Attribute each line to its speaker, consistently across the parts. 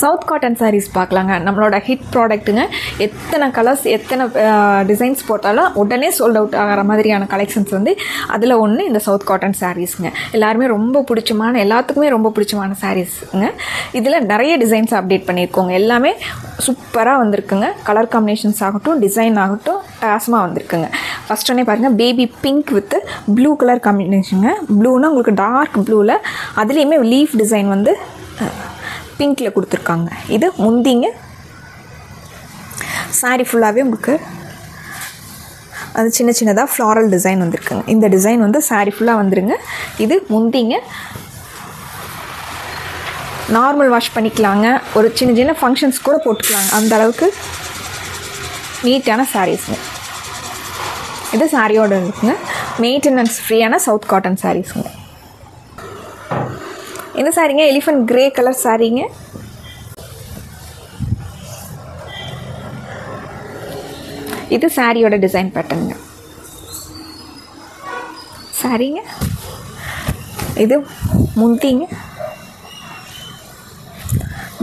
Speaker 1: South cotton saris பார்க்கலாங்க. நம்மளோட hit ப்ராடக்ட்டுங்க. எத்தனை கலர்ஸ் எத்தனை டிசைன்ஸ் போட்டாலும் உடனே சோல்ட் அவுட் ஆகிற மாதிரியான கலெக்ஷன்ஸ் வந்து அதில் ஒன்று இந்த சவுத் காட்டன் சாரீஸுங்க. எல்லாருமே ரொம்ப பிடிச்சமான எல்லாத்துக்குமே ரொம்ப பிடிச்சமான சாரீஸுங்க. இதில் நிறைய டிசைன்ஸ் அப்டேட் பண்ணியிருக்கோங்க. எல்லாமே சூப்பராக வந்திருக்குங்க. கலர் காம்பினேஷன்ஸ் ஆகட்டும், டிசைன் ஆகட்டும் டாஸ்மாக வந்திருக்குங்க. ஃபஸ்ட் ஒன்னே பாருங்கள், baby pink with blue colour காம்பினேஷனுங்க. ப்ளூனா உங்களுக்கு டார்க் ப்ளூவில் அதுலேயுமே லீஃப் டிசைன் வந்து பிங்க்கில் கொடுத்துருக்காங்க. இது முந்திங்க. சாரீ ஃபுல்லாகவே உங்களுக்கு அது சின்ன சின்னதாக ஃப்ளாரல் டிசைன் வந்திருக்குங்க. இந்த டிசைன் வந்து சாரீ ஃபுல்லாக வந்துருங்க. இது முந்திங்க. நார்மல் வாஷ் பண்ணிக்கலாங்க. ஒரு சின்ன சின்ன ஃபங்க்ஷன்ஸ் கூட போட்டுக்கலாங்க. அந்த அளவுக்கு நீட்டான சாரீஸுங்க. இது சாரியோட இருக்குங்க. மெயின்டெனன்ஸ் ஃப்ரீயான சவுத் காட்டன் சாரீஸுங்க. இந்த சாரீங்க எலிஃபண்ட் கிரே கலர் சாரீங்க. இது சாரியோட டிசைன் பேட்டர்னுங்க. சாரீங்க. இது முந்திங்க.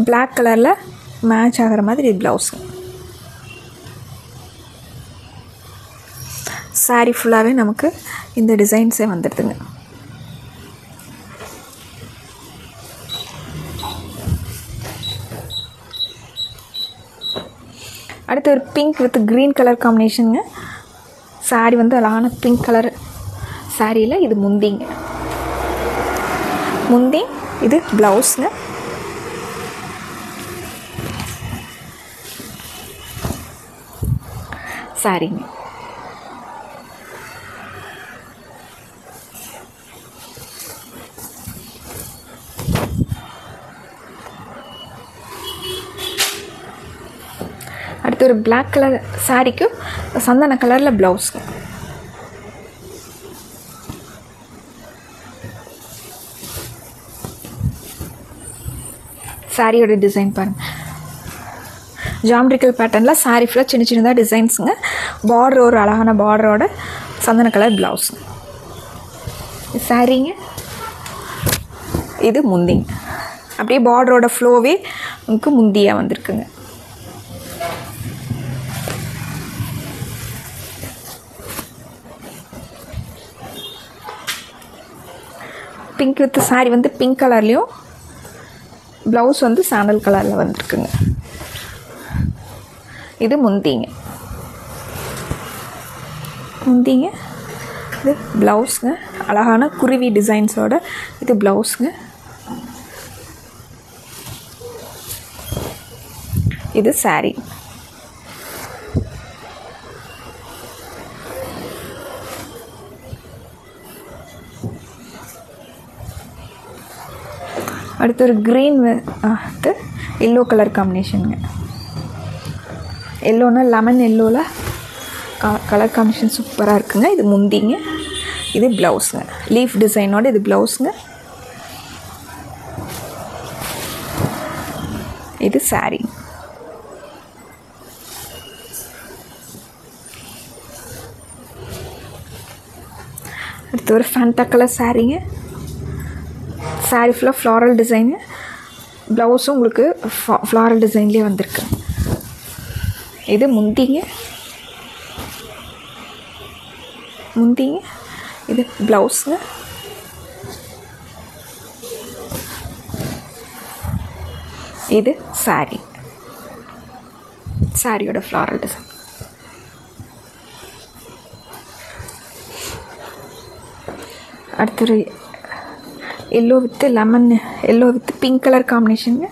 Speaker 1: பிளாக் கலரில் மேட்ச் ஆகிற மாதிரி இது ப்ளவுஸுங்க. சாரீ ஃபுல்லாகவே நமக்கு இந்த டிசைன்ஸே வந்துடுதுங்க. அடுத்து ஒரு பிங்க் வித் க்ரீன் கலர் காம்பினேஷனுங்க. சாரீ வந்து அழகான பிங்க் கலர் சாரியில் இது முந்திங்க. முந்தி இது ப்ளவுஸுங்க. சாரீங்க. அடுத்து ஒரு பிளாக் கலர் சாரீக்கு சந்தன கலரில் ப்ளவுஸுங்க. சாரியோட டிசைன் பாருங்கள். ஜாமெட்ரிக்கல் பேட்டர்னில் சாரீ ஃபுல்லாக சின்ன சின்னதாக டிசைன்ஸுங்க. பார்டர் ஒரு அழகான பார்டரோட சந்தன கலர் ப்ளவுஸுங்க. சாரீங்க. இது முந்திங்க. அப்படியே பார்டரோட ஃப்ளோவே உங்களுக்கு முந்தியாக வந்திருக்குங்க. பிங்க் வித் சாரீ வந்து பிங்க் கலர்லேயும் ப்ளவுஸ் வந்து சாண்டல் கலரில் வந்துருக்குங்க. இது முந்திங்க. முந்திங்க. இது ப்ளவுஸுங்க. அழகான குருவி டிசைன்ஸோட இது ப்ளவுஸுங்க. இது சாரீ. அடுத்து ஒரு க்ரீன் வித் எல்லோ கலர் காம்பினேஷனுங்க. எல்லோனா லெமன் எல்லோவில் கலர் காம்பினேஷன் சூப்பராக இருக்குங்க. இது முந்திங்க. இது ப்ளவுஸுங்க. லீஃப் டிசைனோட இது ப்ளவுஸுங்க. இது சாரீ. அடுத்து ஒரு ஃபேண்டா கலர் சாரீங்க. சாரீ ஃபுல்லாக ஃப்ளாரல் டிசைனு. ப்ளவுஸும் உங்களுக்கு ஃப்ளாரல் டிசைன்லேயே வந்திருக்கு. இது முந்திங்க. முந்திங்க. இது ப்ளவுஸுங்க. இது சாரீ. சாரியோட ஃப்ளாரல் டிசைன். அடுத்து yellow with lemon yellow with pink colour காம்பினேஷனுங்க.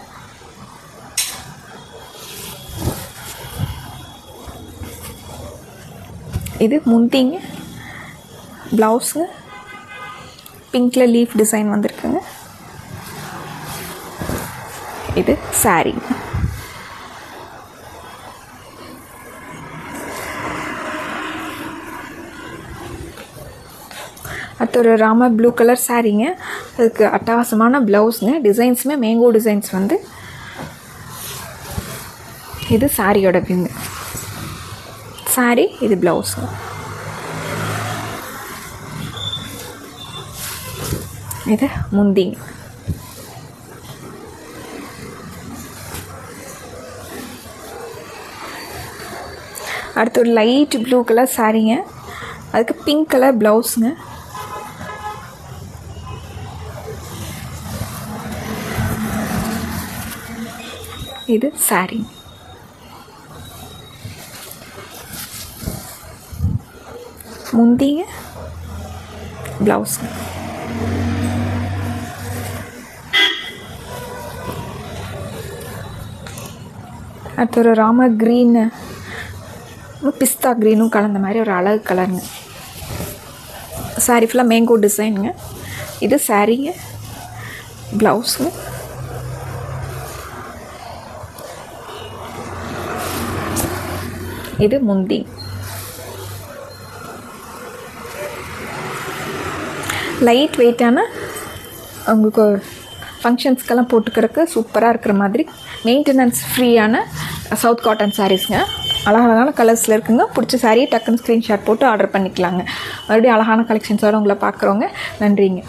Speaker 1: இது முந்திங்க. ப்ளவுஸுங்க. பிங்க்கில் லீஃப் டிசைன் வந்திருக்குங்க. இது சாரீ. அடுத்து ஒரு ராம ப்ளூ கலர் சாரீங்க. அதுக்கு அட்டகாசமான ப்ளவுஸுங்க. டிசைன்ஸுமே மேங்கோ டிசைன்ஸ் வந்து இது சாரியோட பிங்கு. சாரீ. இது ப்ளவுஸுங்க. இது முந்திங்க. அடுத்து ஒரு லைட் ப்ளூ கலர் சாரீங்க, அதுக்கு பிங்க் கலர் ப்ளவுஸுங்க. இது சாரீ. முந்திங்க, ப்ளவுஸுங்க. அடுத்து ஒரு ராம க்ரீனு, பிஸ்தா க்ரீனும் கலந்த மாதிரி ஒரு அழகு கலருங்க. சாரீ ஃபுல்லாக மேங்கோ டிசைனுங்க. இது சாரீங்க, ப்ளவுஸுங்க. இது முந்தி. லைட் வெயிட்டான உங்களுக்கு ஃபங்க்ஷன்ஸ்க்கெல்லாம் போட்டுக்கிறதுக்கு சூப்பராக இருக்கிற மாதிரி மெயின்டெனன்ஸ் ஃப்ரீயான சவுத் காட்டன் சாரீஸுங்க. அழகழகான கலர்ஸில் இருக்குங்க. பிடிச்ச சாரியை டக்குன்னு ஸ்க்ரீன்ஷாட் போட்டு ஆர்டர் பண்ணிக்கலாங்க. மறுபடியும் அழகான கலெக்ஷன்ஸோடு உங்களை பார்க்குறோங்க. நன்றிங்க.